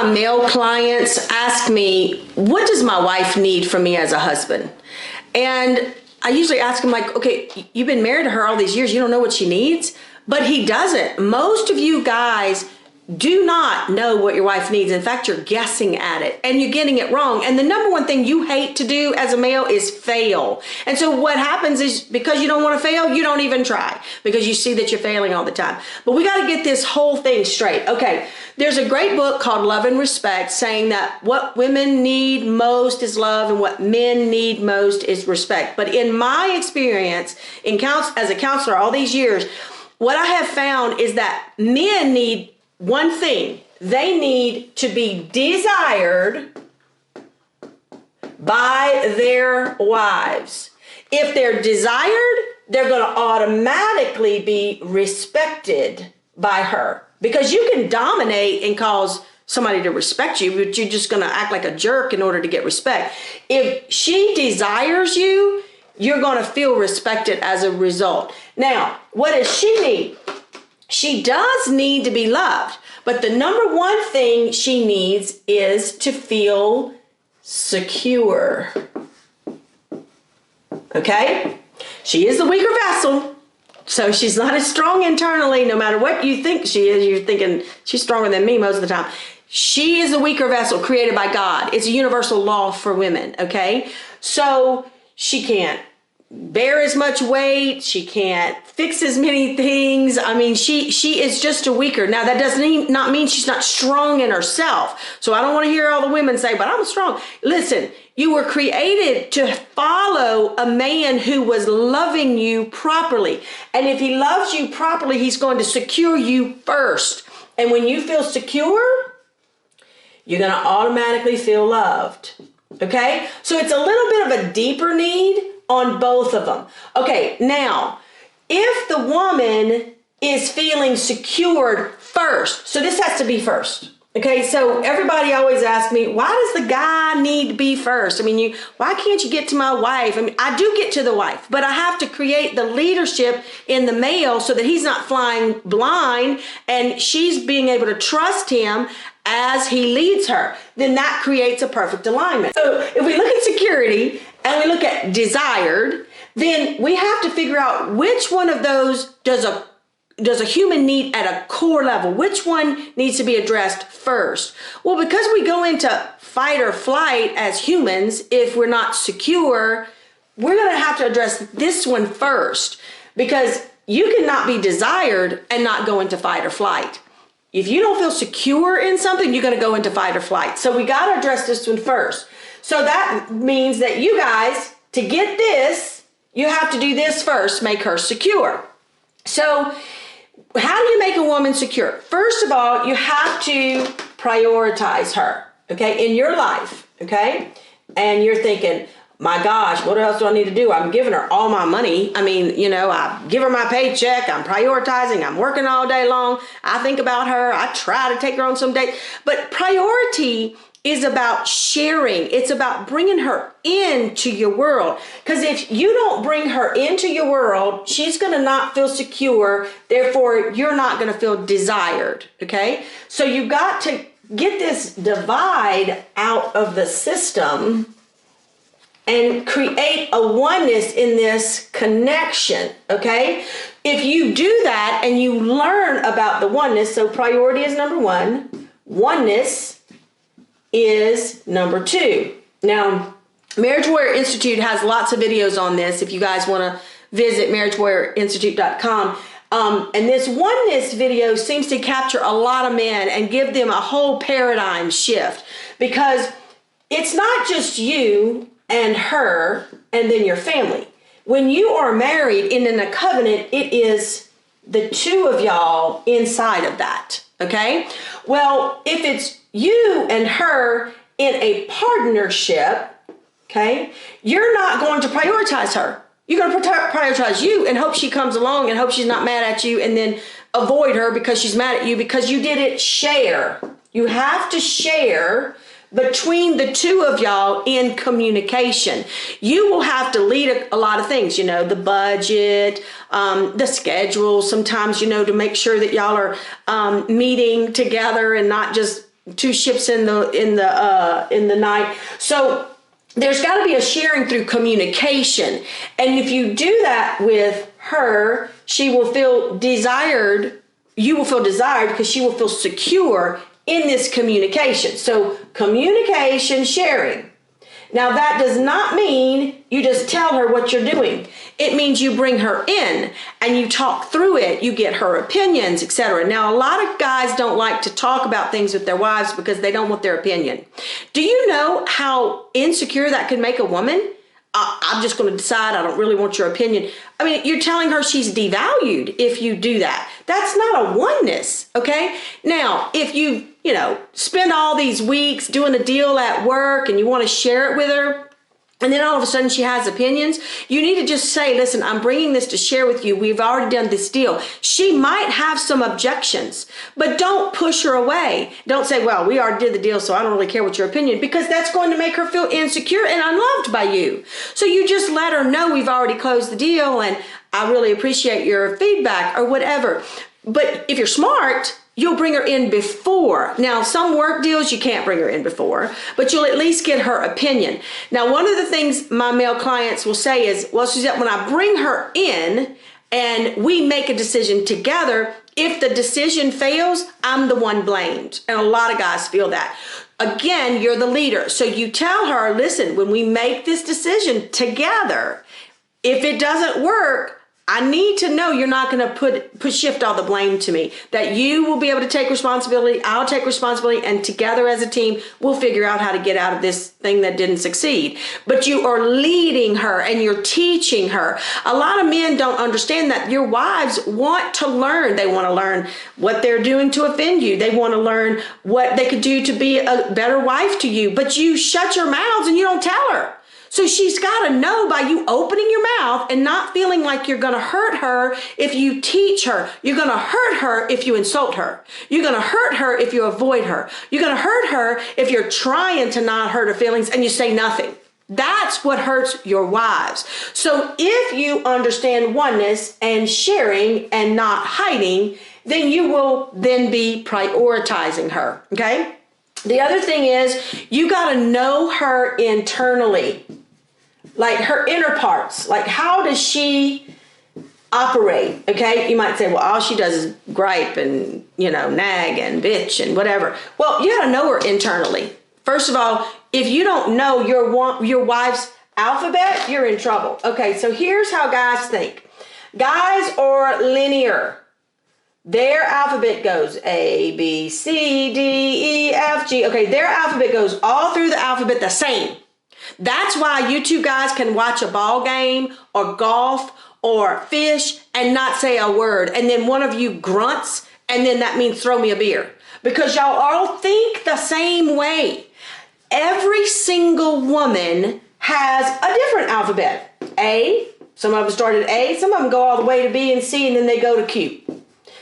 my male clients ask me, what does my wife need from me as a husband? And I usually ask him like, okay, you've been married to her all these years. You don't know what she needs? But he doesn't. Most of you guys do not know what your wife needs. In fact, you're guessing at it and you're getting it wrong. And the number one thing you hate to do as a male is fail. And so what happens is, because you don't want to fail, you don't even try, because you see that you're failing all the time. But we got to get this whole thing straight. Okay, there's a great book called Love and Respect, saying that what women need most is love and what men need most is respect. But in my experience as a counselor all these years, what I have found is that men need one thing. They need to be desired by their wives. If they're desired, they're going to automatically be respected by her, because you can dominate and cause somebody to respect you, but you're just going to act like a jerk in order to get respect. If she desires you, you're going to feel respected as a result. Now, what does she need? She does need to be loved, but the number one thing she needs is to feel secure. Okay? She is the weaker vessel, so she's not as strong internally. No matter what you think she is, you're thinking she's stronger than me most of the time. She is the weaker vessel created by God. It's a universal law for women, okay? So she can't bear as much weight. She can't fix as many things. I mean, she is just a weaker. Now, that does not mean she's not strong in herself. So I don't want to hear all the women say, but I'm strong. Listen, you were created to follow a man who was loving you properly. And if he loves you properly, he's going to secure you first. And when you feel secure, you're going to automatically feel loved. Okay? So it's a little bit of a deeper need on both of them. Okay, now, if the woman is feeling secured first, so this has to be first. Okay, so everybody always asks me, why does the guy need to be first? I mean, why can't you get to my wife? I mean, I do get to the wife, but I have to create the leadership in the male so that he's not flying blind and she's being able to trust him as he leads her. Then that creates a perfect alignment. So if we look at security and we look at desired, then we have to figure out which one of those does a human need at a core level. Which one needs to be addressed first? Well, because we go into fight or flight as humans, if we're not secure, we're going to have to address this one first, because you cannot be desired and not go into fight or flight. If you don't feel secure in something, you're going to go into fight or flight. So we got to address this one first. So that means that you guys, to get this, you have to do this first, make her secure. So how do you make a woman secure? First of all, you have to prioritize her, okay, in your life, okay? And you're thinking, my gosh, what else do I need to do? I'm giving her all my money. I mean, you know, I give her my paycheck. I'm prioritizing. I'm working all day long. I think about her. I try to take her on some dates. But priority is about sharing. It's about bringing her into your world. Because if you don't bring her into your world, she's going to not feel secure. Therefore, you're not going to feel desired. Okay? So you've got to get this divide out of the system and create a oneness in this connection, okay? If you do that and you learn about the oneness, so priority is number one, oneness is number two. Now, Marriage Warrior Institute has lots of videos on this if you guys want to visit marriagewarriorinstitute.com. And this oneness video seems to capture a lot of men and give them a whole paradigm shift, because it's not just you and her and then your family. When you are married in a covenant, it is the two of y'all inside of that, okay? Well, if it's you and her in a partnership, okay, you're not going to prioritize her. You're going to prioritize you and hope she comes along and hope she's not mad at you, and then avoid her because she's mad at you because you didn't share. You have to share between the two of y'all in communication. You will have to lead a lot of things, you know, the budget, the schedule, sometimes, you know, to make sure that y'all are meeting together and not just two ships in the night. So there's got to be a sharing through communication. And if you do that with her, she will feel desired. You will feel desired because she will feel secure in this communication. So communication, sharing. Now that does not mean you just tell her what you're doing. It means you bring her in and you talk through it. You get her opinions, etc. Now a lot of guys don't like to talk about things with their wives because they don't want their opinion. Do you know how insecure that could make a woman? I'm just going to decide I don't really want your opinion. I mean, you're telling her she's devalued if you do that. That's not a oneness, okay? Now, if you spend all these weeks doing a deal at work and you want to share it with her, and then all of a sudden she has opinions, you need to just say, listen, I'm bringing this to share with you. We've already done this deal. She might have some objections, but don't push her away. Don't say, well, we already did the deal, so I don't really care what your opinion, because that's going to make her feel insecure and unloved by you. So you just let her know we've already closed the deal and I really appreciate your feedback or whatever. But if you're smart, you'll bring her in before. Now, some work deals you can't bring her in before, but you'll at least get her opinion. Now, one of the things my male clients will say is, well, Suzette, when I bring her in and we make a decision together, if the decision fails, I'm the one blamed. And a lot of guys feel that. Again, you're the leader. So you tell her, listen, when we make this decision together, if it doesn't work, I need to know you're not going to shift all the blame to me, that you will be able to take responsibility, I'll take responsibility, and together as a team, we'll figure out how to get out of this thing that didn't succeed. But you are leading her and you're teaching her. A lot of men don't understand that your wives want to learn. They want to learn what they're doing to offend you. They want to learn what they could do to be a better wife to you. But you shut your mouths and you don't tell her. So she's got to know by you opening your mouth and not feeling like you're going to hurt her if you teach her. You're going to hurt her if you insult her. You're going to hurt her if you avoid her. You're going to hurt her if you're trying to not hurt her feelings and you say nothing. That's what hurts your wives. So if you understand oneness and sharing and not hiding, then you will then be prioritizing her, okay? The other thing is you got to know her internally. Like her inner parts, like how does she operate? Okay, you might say, well, all she does is gripe and, nag and bitch and whatever. Well, you got to know her internally. First of all, if you don't know your wife's alphabet, you're in trouble. Okay, so here's how guys think. Guys are linear. Their alphabet goes A, B, C, D, E, F, G. Okay, their alphabet goes all through the alphabet the same. That's why you two guys can watch a ball game or golf or fish and not say a word. And then one of you grunts and then that means throw me a beer. Because y'all all think the same way. Every single woman has a different alphabet. A, some of them start at A, some of them go all the way to B and C and then they go to Q.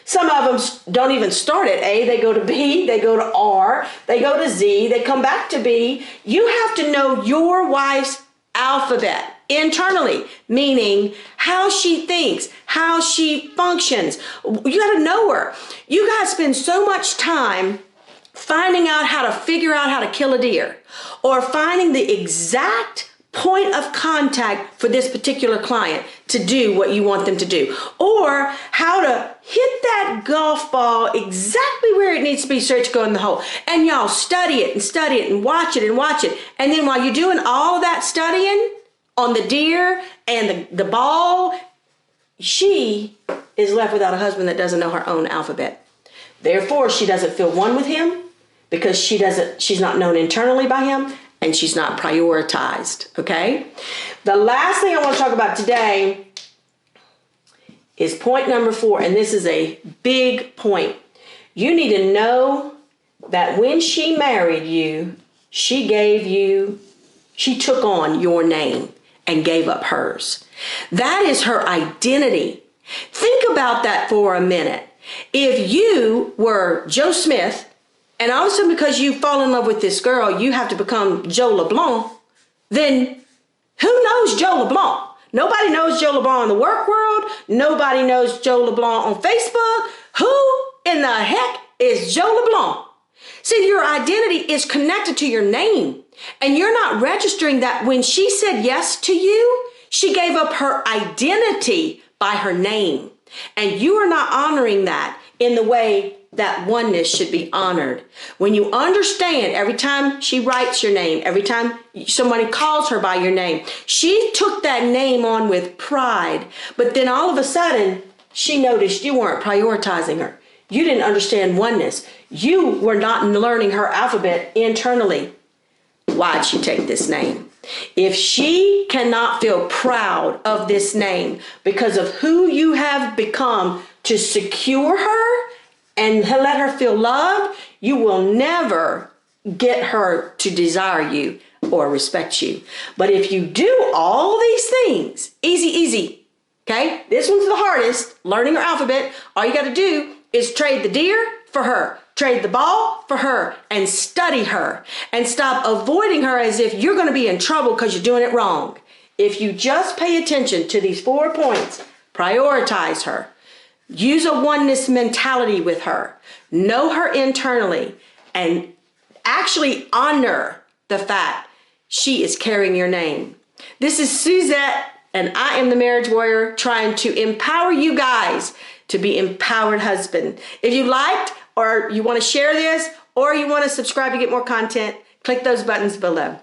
Some of them don't even start at A. They go to B, they go to R, they go to Z, they come back to B. You have to know your wife's alphabet internally, meaning how she thinks, how she functions. You got to know her. You guys spend so much time finding out how to figure out how to kill a deer or finding the exact point of contact for this particular client to do what you want them to do, or how to hit that golf ball exactly where it needs to be so it to go in the hole. And y'all study it and watch it and watch it. And then while you're doing all of that studying on the deer and the ball, she is left without a husband that doesn't know her own alphabet. Therefore, she doesn't feel one with him because she's not known internally by him. And she's not prioritized, okay? The last thing I want to talk about today is point number 4, and this is a big point. You need to know that when she married you, she took on your name and gave up hers. That is her identity. Think about that for a minute. If you were Joe Smith, and all of a sudden, because you fall in love with this girl, you have to become Joe LeBlanc, then who knows Joe LeBlanc? Nobody knows Joe LeBlanc in the work world. Nobody knows Joe LeBlanc on Facebook. Who in the heck is Joe LeBlanc? See, your identity is connected to your name, and you're not registering that when she said yes to you, she gave up her identity by her name. And you are not honoring that in the way that oneness should be honored. When you understand every time she writes your name, every time somebody calls her by your name, she took that name on with pride. But then all of a sudden, she noticed you weren't prioritizing her. You didn't understand oneness. You were not learning her alphabet internally. Why'd she take this name? If she cannot feel proud of this name because of who you have become to secure her and let her feel loved, you will never get her to desire you or respect you. But if you do all these things, easy, okay? This one's the hardest, learning her alphabet. All you got to do is trade the deer for her. Trade the ball for her and study her and stop avoiding her as if you're going to be in trouble because you're doing it wrong. If you just pay attention to these 4 points, prioritize her, use a oneness mentality with her, know her internally, and actually honor the fact she is carrying your name. This is Suzette, and I am the Marriage Warrior, trying to empower you guys to be empowered husband. If you liked or you want to share this or you want to subscribe to get more content, click those buttons below.